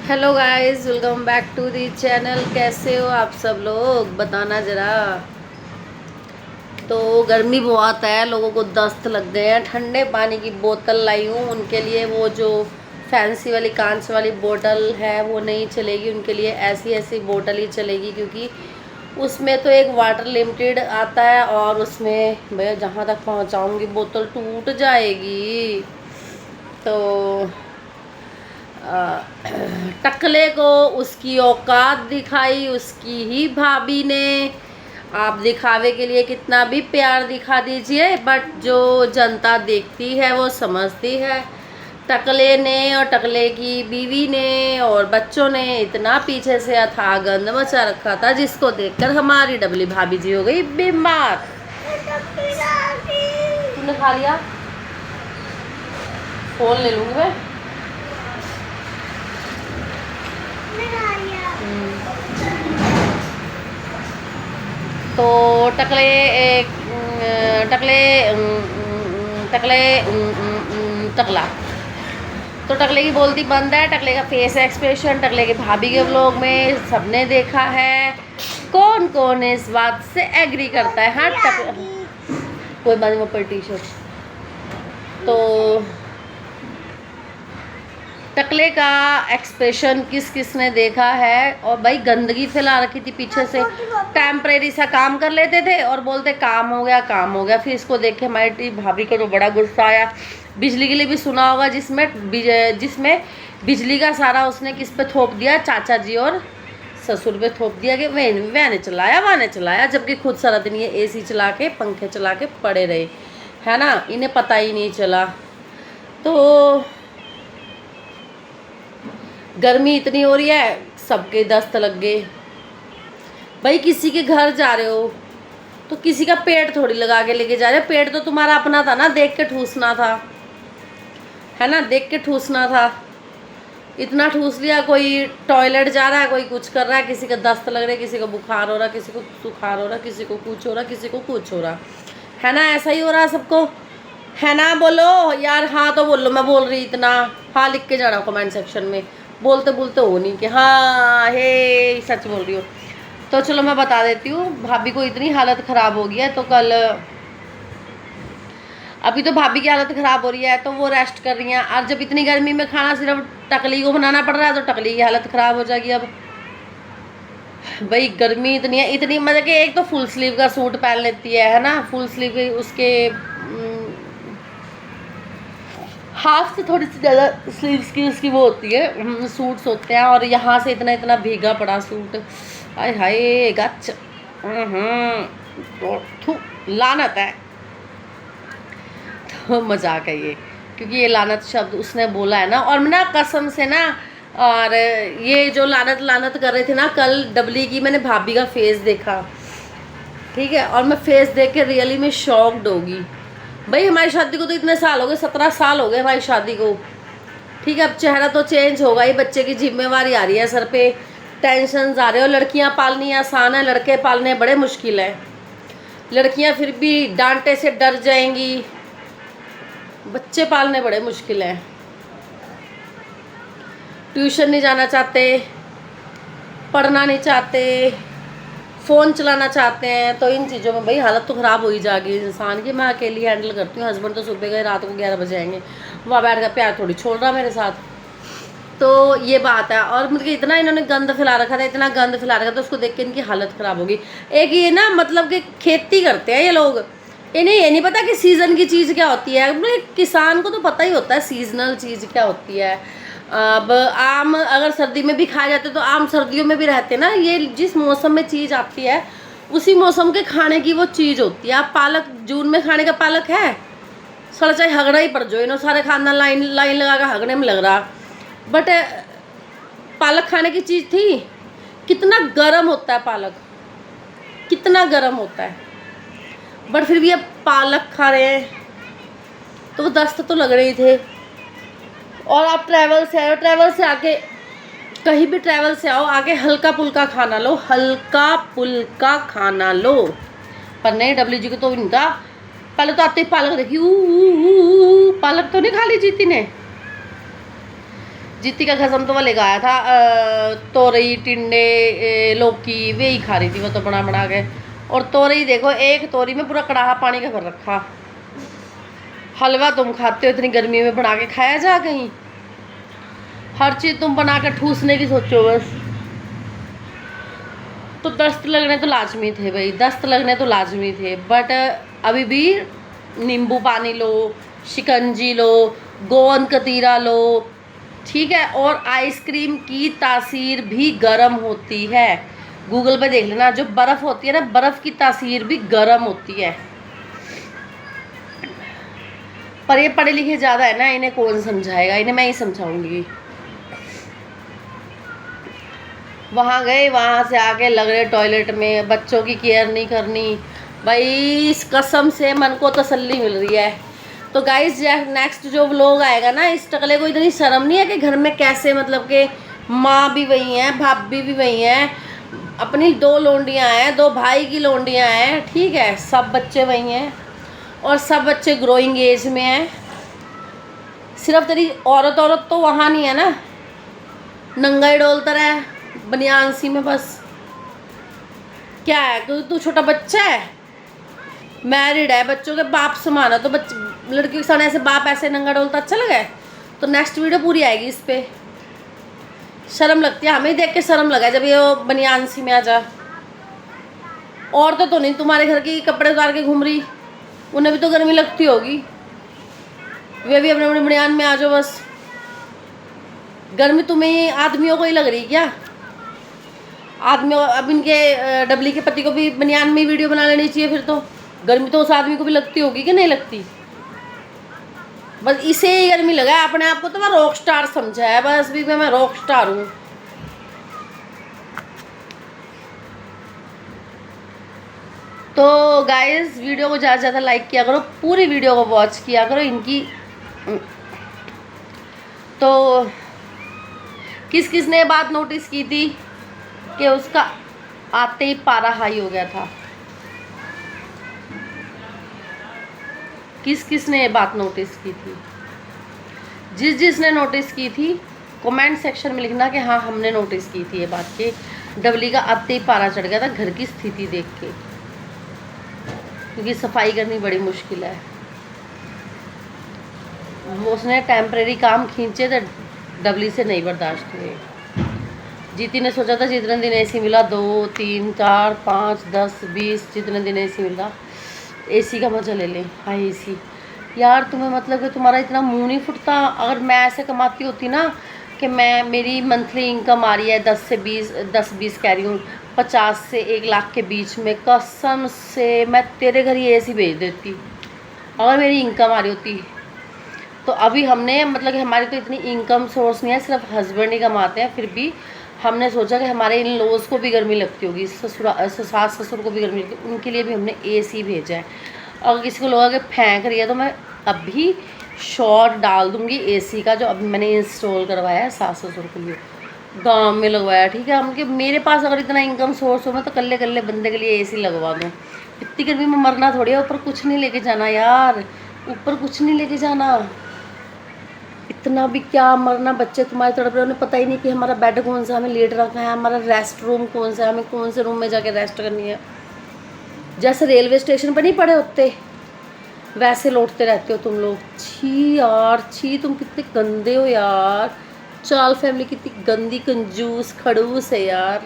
Hello guys, welcome back to the channel. कैसे हो आप सब लोग, बताना ज़रा। तो गर्मी बहुत है, लोगों को दस्त लग गए हैं। ठंडे पानी की बोतल लाई हूँ उनके लिए। वो जो फैंसी वाली कांच वाली बोतल है वो नहीं चलेगी उनके लिए, ऐसी ऐसी बोतल ही चलेगी, क्योंकि उसमें तो एक वाटर लिमिटेड आता है और उसमें मैं जहाँ तक पहुँचाऊँगी बोतल टूट जाएगी। तो टकले को उसकी औकात दिखाई उसकी ही भाभी ने। आप दिखावे के लिए कितना भी प्यार दिखा दीजिए, बट जो जनता देखती है वो समझती है। टकले ने और टकले की बीवी ने और बच्चों ने इतना पीछे से अथाह गंद मचा रखा था, जिसको देखकर हमारी डबली भाभी जी हो गई बीमार। तूने खा लिया? फोन ले लूँगी मैं। तो टकले टकले टकले टकला तो टकले की बोलती बंद है। टकले का फेस एक्सप्रेशन टकले के भाभी के व्लॉग में सबने देखा है। कौन कौन इस बात से एग्री करता है? हाँ, कोई बात नहीं, वो पर टी शर्ट। तो टकले का एक्सप्रेशन किस किस ने देखा है? और भाई गंदगी फैला रखी थी पीछे से। टेम्परेरी सा काम कर लेते थे और बोलते काम हो गया काम हो गया। फिर इसको देख के हमारी भाभी को तो बड़ा गुस्सा आया। बिजली के लिए भी सुना होगा, जिसमें बिजली का सारा उसने किस पे थोप दिया? चाचा जी और ससुर पे थोप दिया कि मैंने चलाया, जबकि खुद सारा दिन ये AC चला के पंखे चला के पड़े रहे, है ना। इन्हें पता ही नहीं चला। तो गर्मी इतनी हो रही है, सबके दस्त लग गए। भाई किसी के घर जा रहे हो तो किसी का पेट थोड़ी लगा के लेके जा रहे हो। पेट तो तुम्हारा अपना था ना, देख के ठूसना था, है ना, देख के ठूसना था। इतना ठूस लिया। कोई टॉयलेट जा रहा है, कोई कुछ कर रहा है, किसी का दस्त लग रहा है, किसी को बुखार हो रहा है, किसी को सुखार हो रहा है, किसी को कुछ हो रहा है, किसी को कुछ हो रहा है ना। ऐसा ही हो रहा है सबको, है ना। बोलो यार, हाँ तो बोलो। मैं बोल रही इतना, हाँ लिख के जाना कमेंट सेक्शन में। बोलते बोलते हो नहीं कि हाँ हे सच बोल रही हो। तो चलो मैं बता देती हूँ। भाभी को इतनी हालत ख़राब हो गई है, तो कल अभी तो भाभी की हालत ख़राब हो रही है तो वो रेस्ट कर रही हैं। और जब इतनी गर्मी में खाना सिर्फ टकली को बनाना पड़ रहा है तो टकली की हालत ख़राब हो जाएगी। अब भाई गर्मी इतनी है, इतनी मतलब कि एक तो फुल स्लीव का सूट पहन लेती है ना। फुल स्लीव उसके हाफ से थोड़ी सी ज़्यादा स्लीव्स की उसकी वो होती है, सूट्स होते हैं। और यहाँ से इतना इतना भीगा पड़ा सूट, हाय हाय गच। तो लानत है। तो मजाक है ये, क्योंकि ये लानत शब्द उसने बोला है ना। और ना कसम से ना, और ये जो लानत लानत कर रहे थे ना कल डबली की, मैंने भाभी का फेस देखा, ठीक है। और मैं फेस देख के रियली में शॉक्ड होगी। भाई हमारी शादी को तो इतने साल हो गए, 17 साल हो गए हमारी शादी को, ठीक है। अब चेहरा तो चेंज होगा ही, बच्चे की जिम्मेवारी आ रही है सर पे, टेंशन आ रहे हो। लड़कियां पालनी आसान है, लड़के पालने बड़े मुश्किल है। लड़कियां फिर भी डांटे से डर जाएंगी, बच्चे पालने बड़े मुश्किल हैं। ट्यूशन नहीं जाना चाहते, पढ़ना नहीं चाहते, फ़ोन चलाना चाहते हैं। तो इन चीज़ों में भाई हालत तो ख़राब हो ही जाएगी इंसान की। मैं अकेली हैंडल करती हूँ। हस्बैंड तो सुबह गए, रात को 11 बजे आएंगे। वहाँ बैठ कर प्यार थोड़ी छोड़ रहा मेरे साथ। तो ये बात है। और मतलब इतना इन्होंने गंद फैला रखा था, इतना गंद फैला रखा था, उसको देख के इनकी हालत ख़राब होगी। एक ये ना मतलब कि खेती करते हैं ये लोग, इन्हें ये नहीं पता कि सीज़न की चीज़ क्या होती है। मतलब किसान को तो पता ही होता है सीजनल चीज़ क्या होती है। अब आम अगर सर्दी में भी खाए जाते तो आम सर्दियों में भी रहते ना। ये जिस मौसम में चीज़ आती है उसी मौसम के खाने की वो चीज़ होती है। आप पालक जून में खाने का पालक है, सारा चाहे हगड़ा ही पड़ जाओ, इन्होंने सारे खाना लाइन लाइन लगा कर हगने में लग रहा। बट पालक खाने की चीज़ थी। कितना गर्म होता है पालक, कितना गर्म होता है, बट फिर भी अब पालक खा रहे हैं तो वो दस्त तो लग रही थे। और आप ट्रैवल से आए हो, ट्रैवल से आके कहीं भी ट्रैवल से आओ, आके हल्का पुल्का खाना लो, हल्का पुल्का खाना लो। पर नहीं, डब्ल्यू जी को तो नहीं था। पहले तो आते ही पालक देखी, पालक तो नहीं खा ली जीती ने। जीती का खसम तो वो लेकर आया था, तोरई टिंडे लौकी वे ही खा रही थी वो तो बना बना के। और तोरई देखो, एक तोरी में पूरा कड़ाहा पानी का भर रखा। हलवा तुम खाते हो इतनी गर्मी में, बना के खाया जा कहीं? हर चीज़ तुम बना के ठूसने की सोचो बस। तो दस्त लगने तो लाजमी थे भाई, दस्त लगने तो लाजमी थे, बट अभी भी नींबू पानी लो, शिकंजी लो, गोंद कतीरा लो, ठीक है। और आइसक्रीम की तासीर भी गर्म होती है, गूगल पे देख लेना। जो बर्फ़ होती है ना, बर्फ़ की तासीर भी गर्म होती है। पर ये पढ़े लिखे ज़्यादा है ना, इन्हें कौन समझाएगा, इन्हें मैं ही समझाऊंगी। वहाँ गए, वहाँ से आके लग रहे टॉयलेट में, बच्चों की केयर नहीं करनी भाई। इस कसम से मन को तसल्ली मिल रही है। तो गाइस नेक्स्ट जो व्लॉग आएगा ना, इस टकले को इतनी शर्म नहीं है कि घर में कैसे, मतलब कि माँ भी वही हैं, भाभी भी वही हैं, अपनी 2 लोंडियाँ हैं, 2 भाई की लोंडियाँ हैं, ठीक है, सब बच्चे वही हैं और सब बच्चे ग्रोइंग एज में हैं। सिर्फ तेरी औरत तो वहाँ नहीं है ना, नंगा ही डोलता रहा बनियान सी में बस। क्या है, क्योंकि तू छोटा बच्चा है, मैरिड है, बच्चों के बाप समाना, तो बच्चे लड़की के सामने ऐसे बाप ऐसे नंगा डोलता अच्छा लगा है? तो नेक्स्ट वीडियो पूरी आएगी इस पे। शर्म लगती है, हमें देख के शर्म लगा जब ये बनियान सी में आ जा। औरतें तो नहीं तुम्हारे घर की कपड़े उतार के घूम रही, उन्हें भी तो गर्मी लगती होगी, वे भी अपने अपने बनियान में आ जाओ बस। गर्मी तुम्हें आदमियों को ही लग रही क्या? आदमियों, अब इनके डबली के पति को भी बनियान में ही वीडियो बना लेनी चाहिए फिर। तो गर्मी तो उस आदमी को भी लगती होगी कि नहीं लगती? बस इसे ही गर्मी लगा है, अपने आप को तो मैं रॉक स्टार समझा है बस, भी मैं रॉक स्टार हूँ। तो गाइस वीडियो को ज़्यादा से ज़्यादा लाइक किया करो, पूरी वीडियो को वॉच किया करो इनकी। तो किस किस ने बात नोटिस की थी कि उसका आते ही पारा हाई हो गया था? किस किस ने ये बात नोटिस की थी? जिसने नोटिस की थी कमेंट सेक्शन में लिखना कि हाँ हमने नोटिस की थी ये बात कि डबली का आते ही पारा चढ़ गया था घर की स्थिति देख के, क्योंकि सफाई करनी बड़ी मुश्किल है। वो उसने टेम्परेरी काम खींचे तो डबली से नहीं बर्दाश्त हुए। जीती ने सोचा था जितने दिन एसी मिला, 2 3 4 5 10 20 जितने दिन एसी मिला एसी का मजा ले लें। हाँ एसी यार, तुम्हें मतलब कि तुम्हारा इतना मुंह नहीं फुटता? अगर मैं ऐसे कमाती होती ना कि मेरी मंथली इनकम आ रही है 10 से 20 कह रही हूँ 50 से 1 लाख के बीच में, कसम से मैं तेरे घर ही एसी भेज देती अगर मेरी इनकम आ रही होती। तो अभी हमने मतलब कि हमारी तो इतनी इनकम सोर्स नहीं है, सिर्फ हस्बैंड ही कमाते हैं, फिर भी हमने सोचा कि हमारे इन लॉज को भी गर्मी लगती होगी, सास ससुर को भी गर्मी लगती है, उनके लिए भी हमने एसी भेजा है। अगर किसी को लगा कि फेंक रही है तो मैं अभी शॉर्ट डाल दूँगी एसी का, जो अभी मैंने इंस्टॉल करवाया है सास ससुर के लिए, गांव में लगवाया, ठीक है। हम कि मेरे पास अगर इतना इनकम सोर्स हो मैं तो कल्ले कल्ले बंदे के लिए एसी लगवा दूँ। इतनी गर्मी में मरना थोड़ी है, ऊपर कुछ नहीं लेके जाना यार, ऊपर कुछ नहीं लेके जाना, इतना भी क्या मरना। बच्चे तुम्हारे तड़प रहे, उन्हें पता ही नहीं कि हमारा बेड कौन सा, हमें लेट रखा है, हमारा रेस्ट रूम कौन सा है, हमें कौन से रूम में जाके रेस्ट करनी है। जैसे रेलवे स्टेशन पर नहीं पड़े होते वैसे लौटते रहते हो तुम लोग। छी यार छी, तुम कितने गंदे हो यार। चाल फैमिली कितनी गंदी कंजूस खड़ूस है यार।